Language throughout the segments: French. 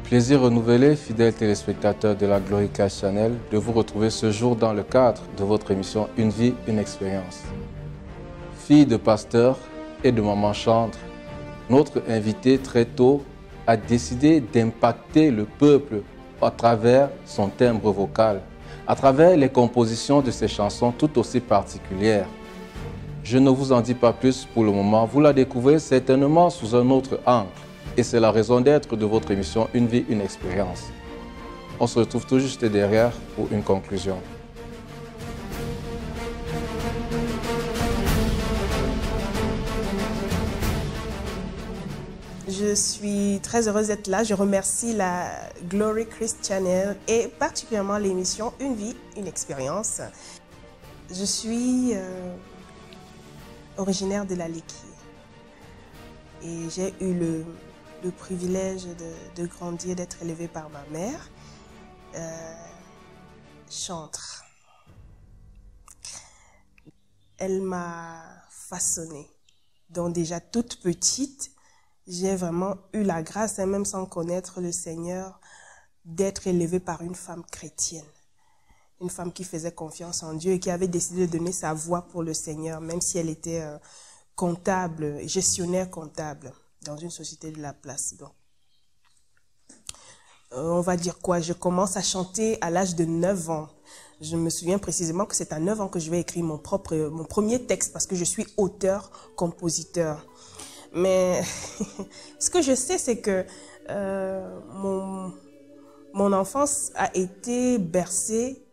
Plaisir renouvelé, fidèles téléspectateurs de la Glorica Channel, de vous retrouver ce jour dans le cadre de votre émission Une vie, une expérience. Fille de pasteur et de maman chantre, notre invité très tôt a décidé d'impacter le peuple à travers son timbre vocal, à travers les compositions de ses chansons tout aussi particulières. Je ne vous en dis pas plus pour le moment, vous la découvrez certainement sous un autre angle. Et c'est la raison d'être de votre émission Une vie, une expérience. On se retrouve tout juste derrière pour une conclusion. Je suis très heureuse d'être là. Je remercie la Glory Christ Channel et particulièrement l'émission Une vie, une expérience. Je suis originaire de la Liki et j'ai eu le privilège de grandir, d'être élevée par ma mère, chantre. Elle m'a façonnée. Donc déjà toute petite, j'ai vraiment eu la grâce, même sans connaître le Seigneur, d'être élevée par une femme chrétienne. Une femme qui faisait confiance en Dieu et qui avait décidé de donner sa voix pour le Seigneur, même si elle était comptable, gestionnaire comptable dans une société de la place. Donc, on va dire quoi? Je commence à chanter à l'âge de 9 ans. Je me souviens précisément que c'est à 9 ans que je vais écrire mon premier texte parce que je suis auteur-compositeur. Mais ce que je sais, c'est que mon enfance a été bercée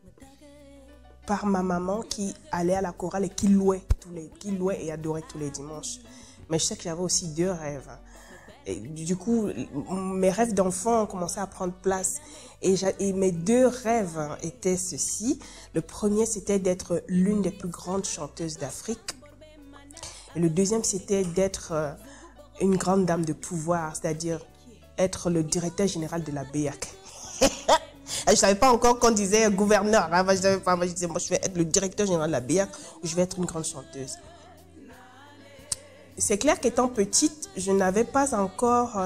par ma maman qui allait à la chorale et qui louait et adorait tous les dimanches. Mais je sais que j'avais aussi 2 rêves. Et du coup, mes rêves d'enfant ont commencé à prendre place. Et mes 2 rêves étaient ceci. Le premier, c'était d'être l'une des plus grandes chanteuses d'Afrique. Et le deuxième, c'était d'être une grande dame de pouvoir, c'est-à-dire être le directeur général de la BEAC. Je ne savais pas encore qu'on disait gouverneur. Hein. Moi, je savais pas. Moi, je disais, moi, je vais être le directeur général de la BEAC ou je vais être une grande chanteuse. C'est clair qu'étant petite, je n'avais pas encore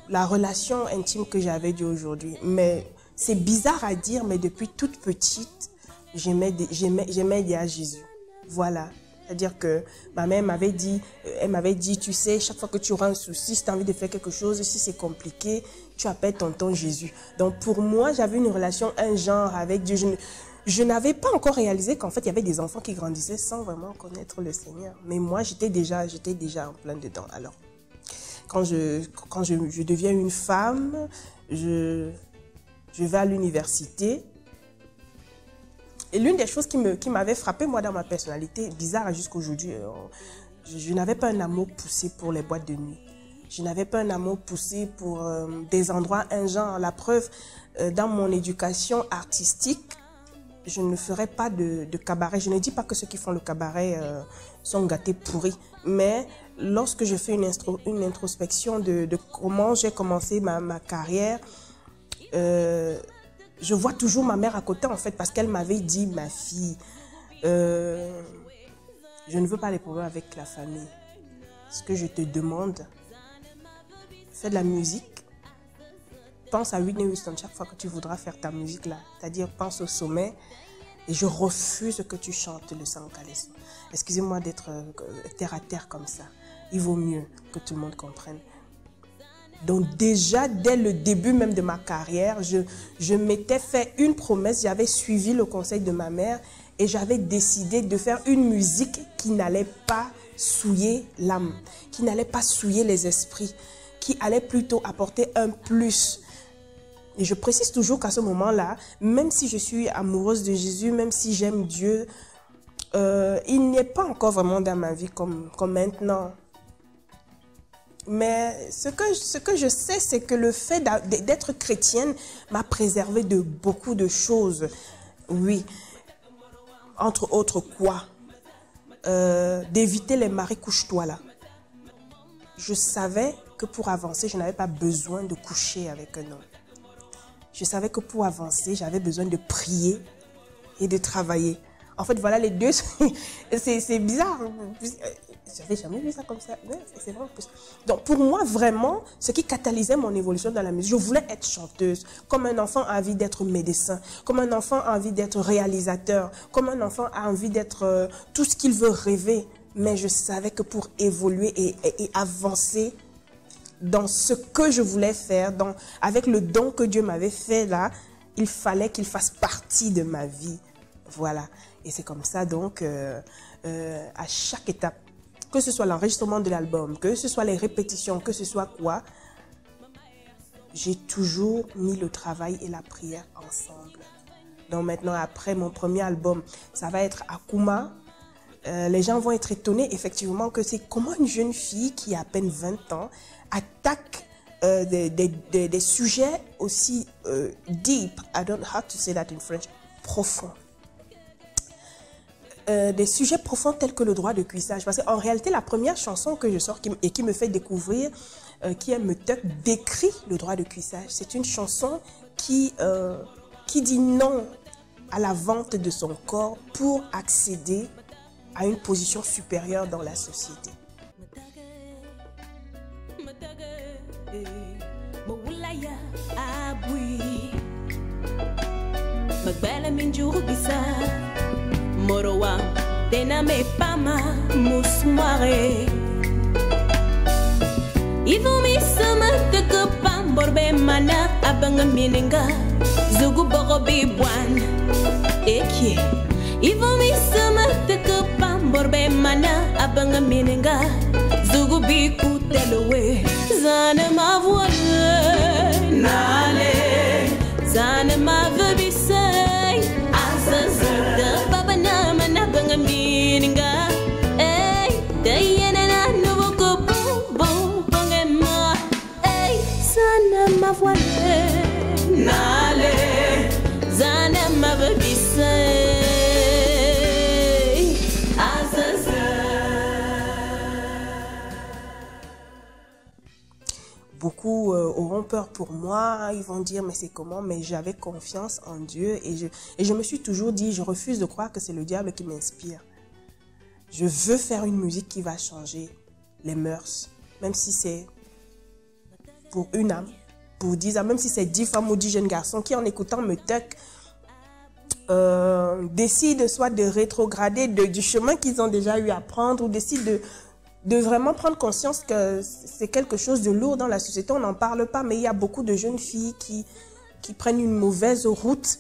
la relation intime que j'avais d'aujourd'hui. Mais c'est bizarre à dire, mais depuis toute petite, j'aimais déjà Jésus. Voilà. C'est-à-dire que ma mère elle m'avait dit, tu sais, chaque fois que tu auras un souci, si tu as envie de faire quelque chose, si c'est compliqué, tu appelles tonton Jésus. Donc pour moi, j'avais une relation, un genre avec Dieu. Je n'avais pas encore réalisé qu'en fait, il y avait des enfants qui grandissaient sans vraiment connaître le Seigneur. Mais moi, j'étais déjà en plein dedans. Alors, quand je deviens une femme, je vais à l'université. Et l'une des choses qui m'avait frappée, moi, dans ma personnalité, bizarre jusqu'à aujourd'hui, je n'avais pas un amour poussé pour les boîtes de nuit. Je n'avais pas un amour poussé pour des endroits, un genre. La preuve, dans mon éducation artistique, je ne ferai pas de cabaret. Je ne dis pas que ceux qui font le cabaret sont gâtés pourris. Mais lorsque je fais une introspection de comment j'ai commencé ma carrière, je vois toujours ma mère à côté, en fait, parce qu'elle m'avait dit, ma fille, je ne veux pas les problèmes avec la famille. Ce que je te demande, fais de la musique. Pense à Whitney Houston chaque fois que tu voudras faire ta musique là. C'est-à-dire, pense au sommet. Et je refuse que tu chantes le Sankalès. Excusez-moi d'être terre à terre comme ça. Il vaut mieux que tout le monde comprenne. Donc déjà, dès le début même de ma carrière, je m'étais fait une promesse. J'avais suivi le conseil de ma mère et j'avais décidé de faire une musique qui n'allait pas souiller l'âme, qui n'allait pas souiller les esprits, qui allait plutôt apporter un plus. Et je précise toujours qu'à ce moment-là, même si je suis amoureuse de Jésus, même si j'aime Dieu, il n'est pas encore vraiment dans ma vie comme maintenant. Mais ce que je sais, c'est que le fait d'être chrétienne m'a préservé de beaucoup de choses. Oui. Entre autres quoi? D'éviter les maris couche-toi là. Je savais que pour avancer, je n'avais pas besoin de coucher avec un homme. Je savais que pour avancer, j'avais besoin de prier et de travailler. En fait, voilà les deux. C'est bizarre. J'avais jamais vu ça comme ça. C'est vrai en plus. Donc, pour moi, vraiment, ce qui catalysait mon évolution dans la musique, je voulais être chanteuse. Comme un enfant a envie d'être médecin, comme un enfant a envie d'être réalisateur, comme un enfant a envie d'être tout ce qu'il veut rêver. Mais je savais que pour évoluer et avancer dans ce que je voulais faire, avec le don que Dieu m'avait fait là, il fallait qu'il fasse partie de ma vie. Voilà. Et c'est comme ça donc, à chaque étape, que ce soit l'enregistrement de l'album, que ce soit les répétitions, que ce soit quoi, j'ai toujours mis le travail et la prière ensemble. Donc maintenant, après mon premier album, ça va être Akuma. Les gens vont être étonnés effectivement que c'est comment une jeune fille qui a à peine 20 ans attaque des sujets aussi deep, I don't know how to say that in French, profonds. Des sujets profonds tels que le droit de cuissage. Parce qu'en réalité, la première chanson que je sors et qui me fait découvrir, qui est Me Tuck, décrit le droit de cuissage. C'est une chanson qui dit non à la vente de son corps pour accéder à une position supérieure dans la société. Morowa, tena me pama musmare. Ivo mi sama teke pamborbe mana abanga mininga zugu boko bibwan ekie. Ivo mi sama teke pamborbe mana abanga mininga zugu biku telowe zane ma voile nale zane ma vebisei azazada baba na mana banga mininga ey dayena na nuvo ko bom bonge ma ey zane ma voile nale zane ma vebisei. Beaucoup auront peur pour moi, ils vont dire mais c'est comment, mais j'avais confiance en Dieu et je me suis toujours dit, je refuse de croire que c'est le diable qui m'inspire. Je veux faire une musique qui va changer les mœurs, même si c'est pour une âme, pour 10 âmes, même si c'est 10 femmes ou 10 jeunes garçons qui en écoutant Me Tuck décident soit de rétrograder du chemin qu'ils ont déjà eu à prendre ou décident de vraiment prendre conscience que c'est quelque chose de lourd dans la société. On n'en parle pas, mais il y a beaucoup de jeunes filles qui prennent une mauvaise route,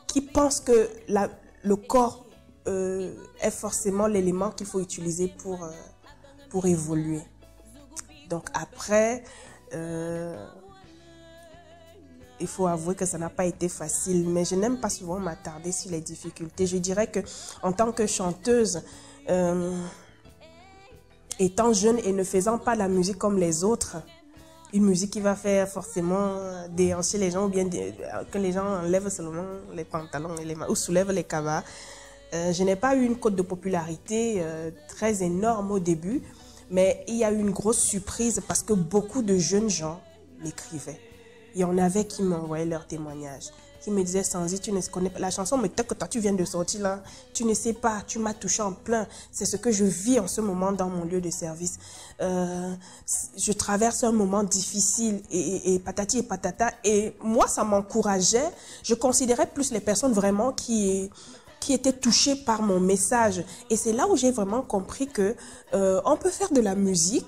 qui pensent que le corps est forcément l'élément qu'il faut utiliser pour évoluer. Donc après, il faut avouer que ça n'a pas été facile, mais je n'aime pas souvent m'attarder sur les difficultés. Je dirais que en tant que chanteuse, étant jeune et ne faisant pas la musique comme les autres, une musique qui va faire forcément déhancher les gens ou bien que les gens enlèvent seulement les pantalons et ou soulèvent les cabas. Je n'ai pas eu une cote de popularité très énorme au début, mais il y a eu une grosse surprise parce que beaucoup de jeunes gens m'écrivaient. Il y en avait qui m'envoyaient leurs témoignages, qui me disaient Sanzi, tu ne connais pas la chanson, mais peut-être que toi tu viens de sortir là, tu ne sais pas, tu m'as touché en plein. C'est ce que je vis en ce moment dans mon lieu de service. Je traverse un moment difficile et patati et patata. Et moi, ça m'encourageait. Je considérais plus les personnes vraiment qui étaient touchées par mon message. Et c'est là où j'ai vraiment compris que on peut faire de la musique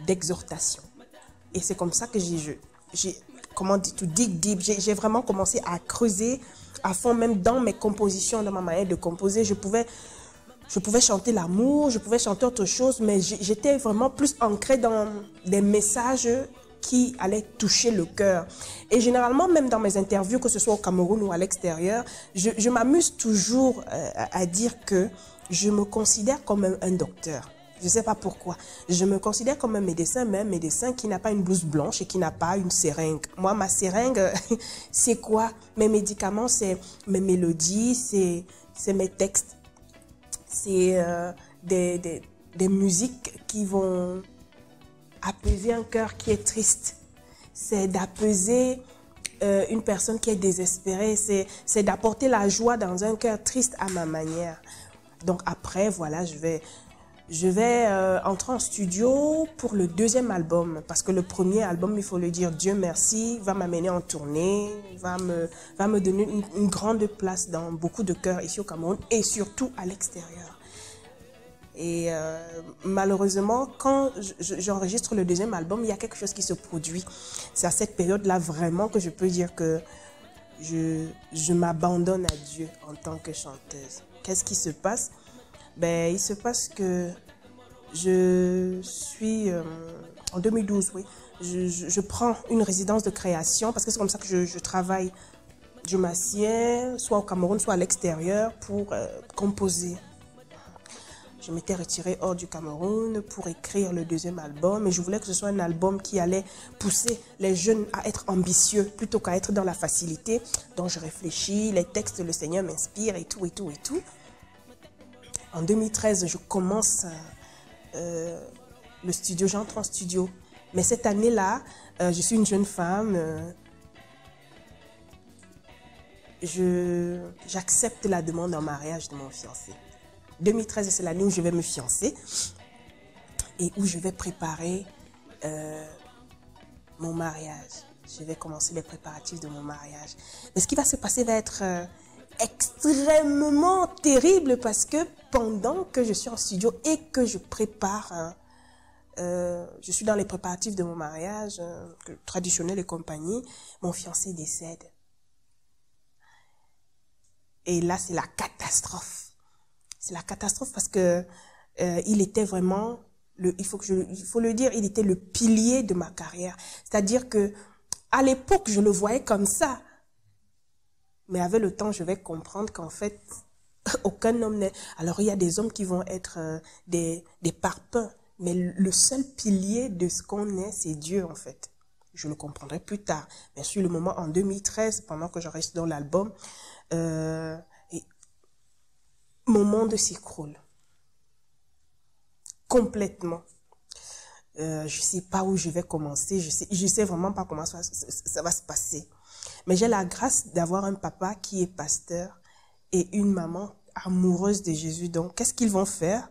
d'exhortation. Et c'est comme ça que comment dire, to dig deep, j'ai vraiment commencé à creuser à fond, même dans mes compositions, dans ma manière de composer. Je pouvais chanter l'amour, je pouvais chanter autre chose, mais j'étais vraiment plus ancrée dans des messages qui allaient toucher le cœur. Et généralement, même dans mes interviews, que ce soit au Cameroun ou à l'extérieur, je m'amuse toujours à dire que je me considère comme un docteur. Je ne sais pas pourquoi. Je me considère comme un médecin, mais un médecin qui n'a pas une blouse blanche et qui n'a pas une seringue. Moi, ma seringue, c'est quoi? Mes médicaments, c'est mes mélodies, c'est mes textes. C'est des musiques qui vont apaiser un cœur qui est triste. C'est d'apaiser une personne qui est désespérée, c'est d'apporter la joie dans un cœur triste à ma manière. Donc après, voilà, je vais entrer en studio pour le deuxième album, parce que le premier album, il faut le dire, Dieu merci, va m'amener en tournée, va me donner une grande place dans beaucoup de cœurs ici au Cameroun et surtout à l'extérieur. Et malheureusement, quand j'enregistre le deuxième album, il y a quelque chose qui se produit. C'est à cette période-là vraiment que je peux dire que je m'abandonne à Dieu en tant que chanteuse. Qu'est-ce qui se passe? Ben, il se passe que je suis, en 2012, oui, je prends une résidence de création parce que c'est comme ça que je travaille. Je m'assieds soit au Cameroun, soit à l'extérieur pour composer. Je m'étais retirée hors du Cameroun pour écrire le deuxième album et je voulais que ce soit un album qui allait pousser les jeunes à être ambitieux plutôt qu'à être dans la facilité. Donc je réfléchis, les textes, le Seigneur m'inspire et tout, et tout, et tout. En 2013, je commence le studio, j'entre en studio. Mais cette année-là, je suis une jeune femme, j'accepte la demande en mariage de mon fiancé. 2013, c'est l'année où je vais me fiancer et où je vais préparer mon mariage. Je vais commencer les préparatifs de mon mariage. Mais ce qui va se passer va être extrêmement terrible parce que pendant que je suis en studio et que je prépare, je suis dans les préparatifs de mon mariage, traditionnel et compagnie, mon fiancé décède. Et là, c'est la catastrophe. C'est la catastrophe parce que il était vraiment, il faut le dire, il était le pilier de ma carrière. C'est-à-dire que à l'époque, je le voyais comme ça. Mais avec le temps, je vais comprendre qu'en fait, aucun homme n'est... Alors, il y a des hommes qui vont être des parpaings. Mais le seul pilier de ce qu'on est, c'est Dieu, en fait. Je le comprendrai plus tard. Bien sûr, le moment en 2013, pendant que je reste dans l'album, mon monde s'écroule. Complètement. Je ne sais pas où je vais commencer. Je sais vraiment pas comment ça va se passer. Mais j'ai la grâce d'avoir un papa qui est pasteur et une maman amoureuse de Jésus. Donc, qu'est-ce qu'ils vont faire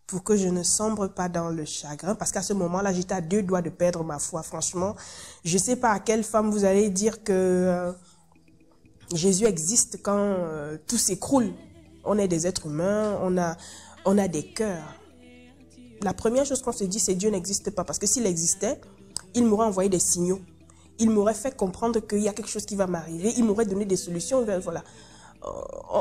pour que je ne sombre pas dans le chagrin? Parce qu'à ce moment-là, j'étais à 2 doigts de perdre ma foi. Franchement, je ne sais pas à quelle femme vous allez dire que Jésus existe quand tout s'écroule. On est des êtres humains, on a des cœurs. La première chose qu'on se dit, c'est Dieu n'existe pas. Parce que s'il existait, il m'aurait envoyé des signaux. Il m'aurait fait comprendre qu'il y a quelque chose qui va m'arriver. Il m'aurait donné des solutions. Voilà.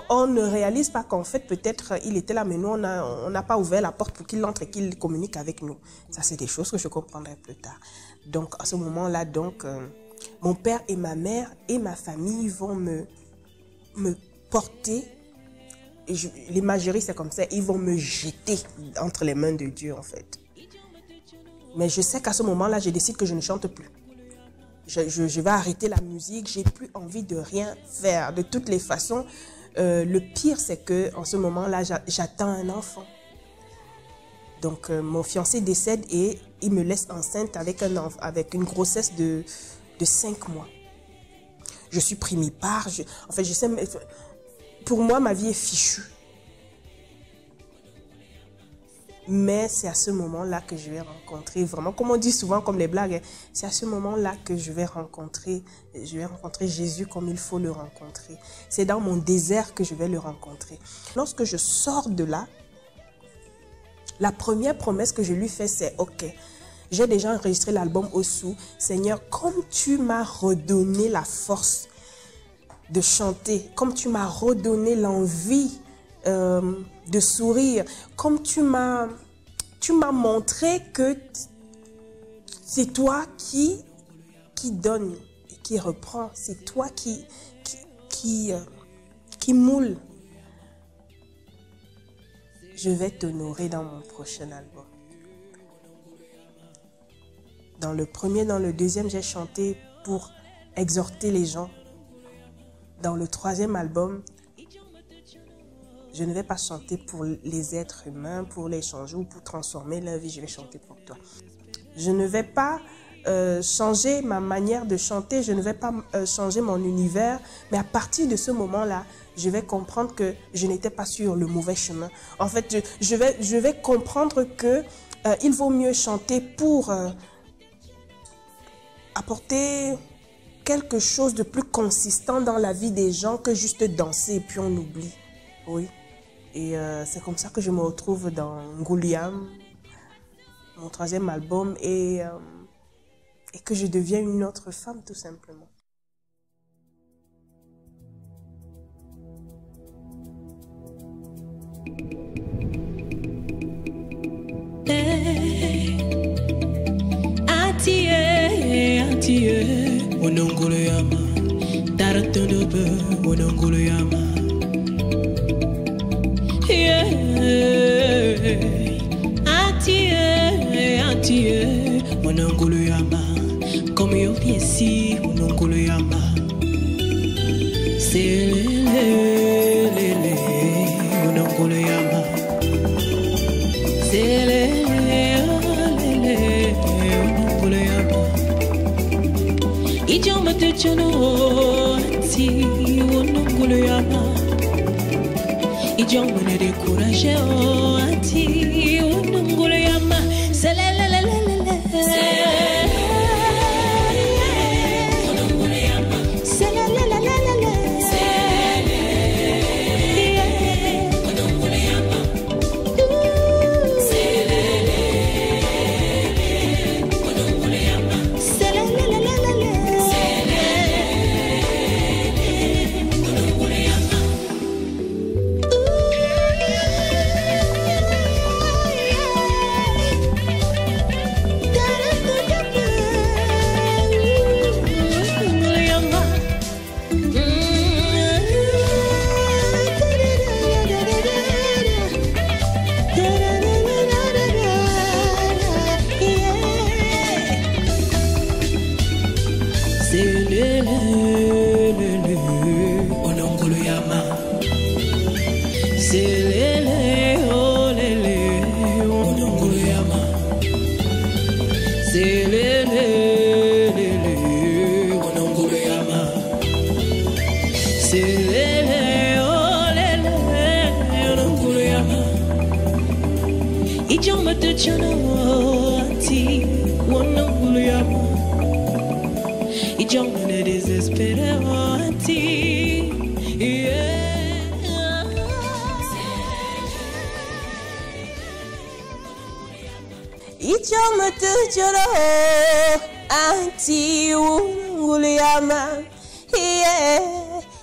On ne réalise pas qu'en fait, peut-être, il était là, mais nous, on n'a pas ouvert la porte pour qu'il entre et qu'il communique avec nous. Ça, c'est des choses que je comprendrai plus tard. Donc, à ce moment-là, mon père et ma mère et ma famille vont me porter. L'imagerie, c'est comme ça. Ils vont me jeter entre les mains de Dieu, en fait. Mais je sais qu'à ce moment-là, je décide que je ne chante plus. Je vais arrêter la musique, j'ai plus envie de rien faire. De toutes les façons, le pire, c'est qu'en ce moment-là, j'attends un enfant. Donc, mon fiancé décède et il me laisse enceinte avec une grossesse de 5 mois. Je suis primipare. En fait, je sais, pour moi, ma vie est fichue. Mais c'est à ce moment-là que je vais rencontrer, vraiment, comme on dit souvent, comme les blagues, c'est à ce moment-là que je vais rencontrer Jésus comme il faut le rencontrer. C'est dans mon désert que je vais le rencontrer. Lorsque je sors de là, la première promesse que je lui fais, c'est « Ok, j'ai déjà enregistré l'album Osu. Seigneur, comme tu m'as redonné la force de chanter, comme tu m'as redonné l'envie de sourire, comme tu m'as montré que c'est toi qui donne et qui reprend, c'est toi qui moule. Je vais t'honorer dans mon prochain album. » Dans le premier, dans le deuxième, j'ai chanté pour exhorter les gens. Dans le troisième album, je ne vais pas chanter pour les êtres humains, pour les changer ou pour transformer leur vie. Je vais chanter pour toi. Je ne vais pas changer ma manière de chanter, je ne vais pas changer mon univers, mais à partir de ce moment-là, je vais comprendre que je n'étais pas sur le mauvais chemin. En fait, je vais comprendre que il vaut mieux chanter pour apporter quelque chose de plus consistant dans la vie des gens que juste danser et puis on oublie. Oui. Et c'est comme ça que je me retrouve dans Ngouliam, mon 3e album, et que je deviens une autre femme tout simplement. Atie, onongoleyama, taratondobe, onongoleyama. Atie, onongoleyama, comme yo piesi, onongoleyama. Selele, onongoleyama. Selele, onongoleyama. Ijoma te chono, ati, onongoleyama. Ijoma ne découragé, ati, onongoleyama. Selele,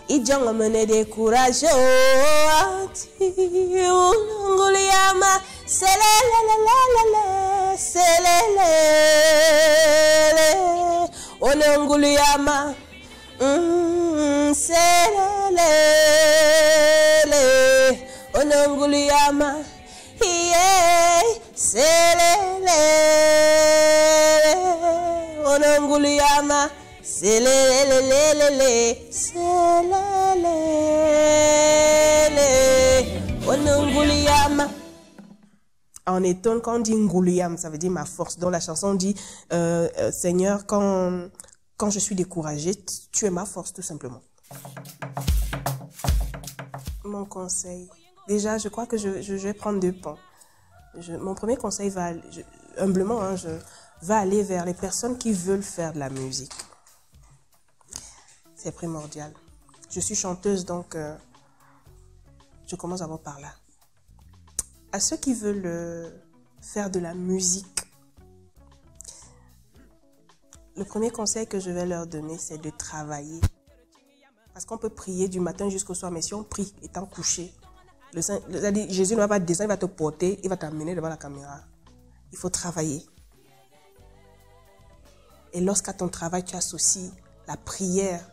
Ijonga mene découragé, ati, onongoleyama. Selele, selele, onongoleyama. Selele, onongoleyama. Selele, onongoleyama. Selele, onongoleyama. On étonne quand on dit Ngouliam, ça veut dire ma force. Dans la chanson, on dit Seigneur, quand je suis découragée, tu es ma force, tout simplement. Mon conseil. Déjà, je crois que je vais prendre 2 pans. Mon premier conseil va, humblement, hein, va aller vers les personnes qui veulent faire de la musique. C'est primordial. Je suis chanteuse, donc je commence d'abord par là. À ceux qui veulent faire de la musique, le premier conseil que je vais leur donner, c'est de travailler. Parce qu'on peut prier du matin jusqu'au soir, mais si on prie étant couché, Jésus ne va pas descendre, il va te porter, il va t'amener devant la caméra. Il faut travailler. Et lorsqu'à ton travail, tu associes la prière,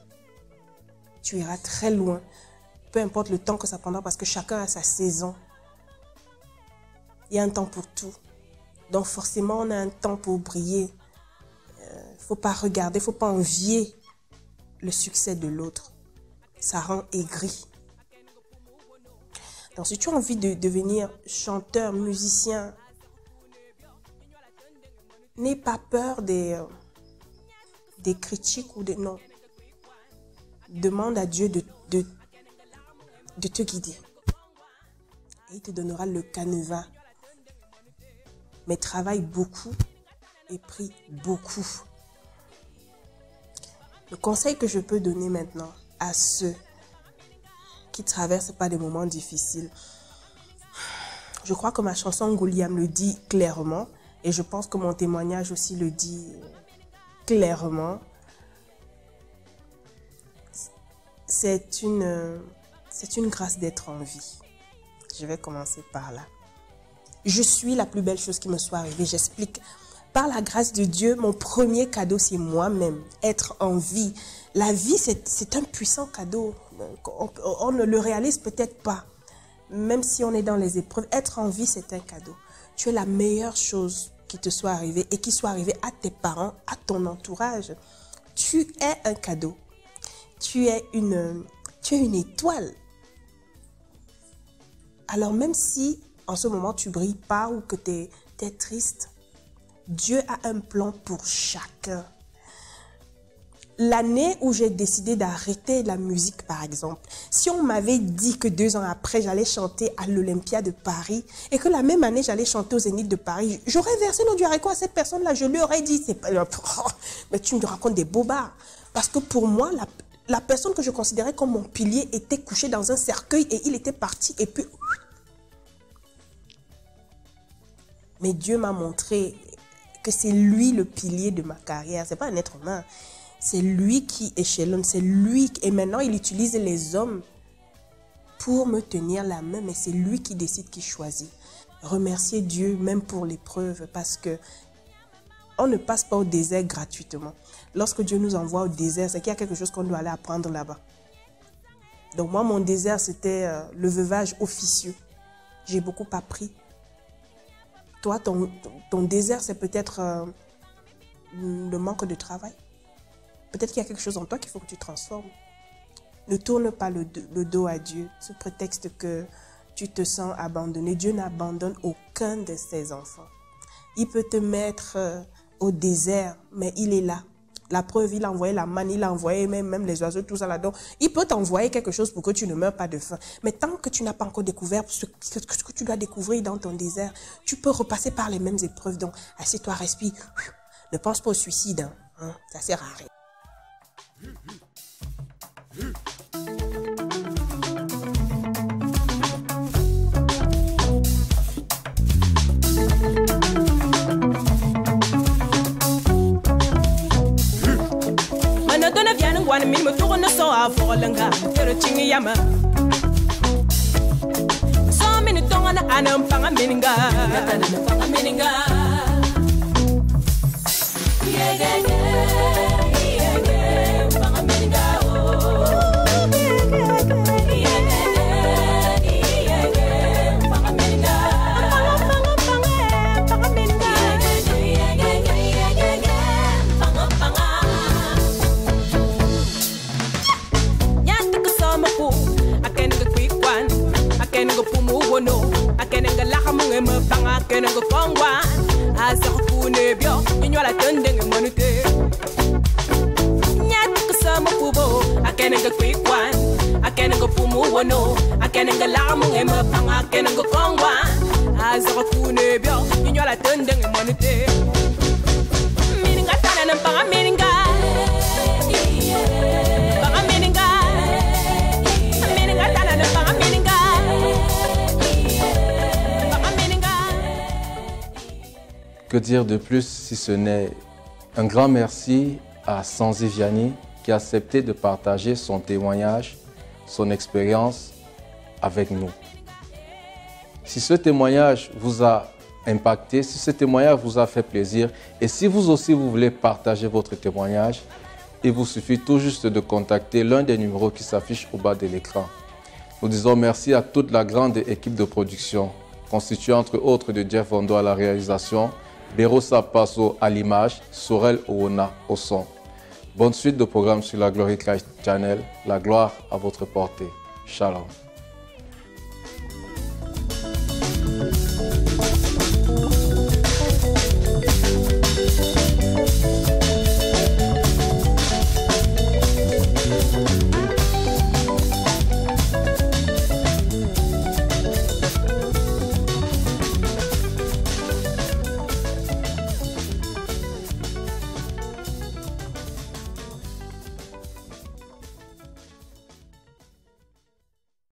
tu iras très loin. Peu importe le temps que ça prendra, parce que chacun a sa saison. Il y a un temps pour tout. Donc forcément, on a un temps pour briller. Il ne faut pas regarder, il ne faut pas envier le succès de l'autre. Ça rend aigri. Donc si tu as envie de devenir chanteur, musicien, n'aie pas peur des des critiques ou des... Non. Demande à Dieu de te guider. Et il te donnera le canevas. Mais travaille beaucoup et prie beaucoup. Le conseil que je peux donner maintenant à ceux qui ne traversent pas des moments difficiles, je crois que ma chanson Gouliam le dit clairement et je pense que mon témoignage aussi le dit clairement. C'est une grâce d'être en vie. Je vais commencer par là. Je suis la plus belle chose qui me soit arrivée. J'explique. Par la grâce de Dieu, mon premier cadeau, c'est moi-même. Être en vie. La vie, c'est un puissant cadeau. On ne le réalise peut-être pas. Même si on est dans les épreuves, être en vie, c'est un cadeau. Tu es la meilleure chose qui te soit arrivée et qui soit arrivée à tes parents, à ton entourage. Tu es un cadeau. Tu es une étoile. Alors même si en ce moment tu brilles pas ou que tu es triste, Dieu a un plan pour chacun. L'année où j'ai décidé d'arrêter la musique, par exemple, si on m'avait dit que 2 ans après, j'allais chanter à l'Olympia de Paris et que la même année, j'allais chanter au Zénith de Paris, j'aurais versé l'eau du haricot à cette personne-là. Je lui aurais dit, mais tu me racontes des bobards. Parce que pour moi, la personne que je considérais comme mon pilier était couchée dans un cercueil et il était parti et puis... Mais Dieu m'a montré que c'est lui le pilier de ma carrière. Ce n'est pas un être humain. C'est lui qui échelonne. C'est lui. Et maintenant, il utilise les hommes pour me tenir la main. Mais c'est lui qui décide, qui choisit. Remercier Dieu même pour l'épreuve. Parce que on ne passe pas au désert gratuitement. Lorsque Dieu nous envoie au désert, c'est qu'il y a quelque chose qu'on doit aller apprendre là-bas. Donc moi, mon désert, c'était le veuvage officieux. J'ai beaucoup appris. Toi, ton désert, c'est peut-être le manque de travail. Peut-être qu'il y a quelque chose en toi qu'il faut que tu transformes. Ne tourne pas le dos à Dieu sous prétexte que tu te sens abandonné. Dieu n'abandonne aucun de ses enfants. Il peut te mettre au désert, mais il est là. La preuve, il a envoyé la manne, il a envoyé même les oiseaux, tout ça là-dedans. Il peut t'envoyer quelque chose pour que tu ne meurs pas de faim. Mais tant que tu n'as pas encore découvert ce que tu dois découvrir dans ton désert, tu peux repasser par les mêmes épreuves. Donc, assieds-toi, respire. Ne pense pas au suicide. Hein? Ça sert à rien. Wana mi mutugo no so afolanga pero chingi yama so mini tonga na anam panga mininga panga mininga panga mininga Kena go kongwa asa kune bio inyo la tendenge monute nyat kusama kubo akene go kwikwan akene go pumu wono akene go lamu ngema panga akene go kongwa asa kune bio inyo la tendenge monute mininga tana na panga mininga panga mininga mininga tana na panga mininga. Que dire de plus si ce n'est un grand merci à Sanzi Vianney qui a accepté de partager son témoignage, son expérience avec nous. Si ce témoignage vous a impacté, si ce témoignage vous a fait plaisir et si vous aussi vous voulez partager votre témoignage, il vous suffit tout juste de contacter l'un des numéros qui s'affiche au bas de l'écran. Nous disons merci à toute la grande équipe de production constituée entre autres de Jeff Ondo à la réalisation, Berosa Passo à l'image, Sorel Oona au son. Bonne suite de programme sur la Glory Christ Channel. La gloire à votre portée. Shalom.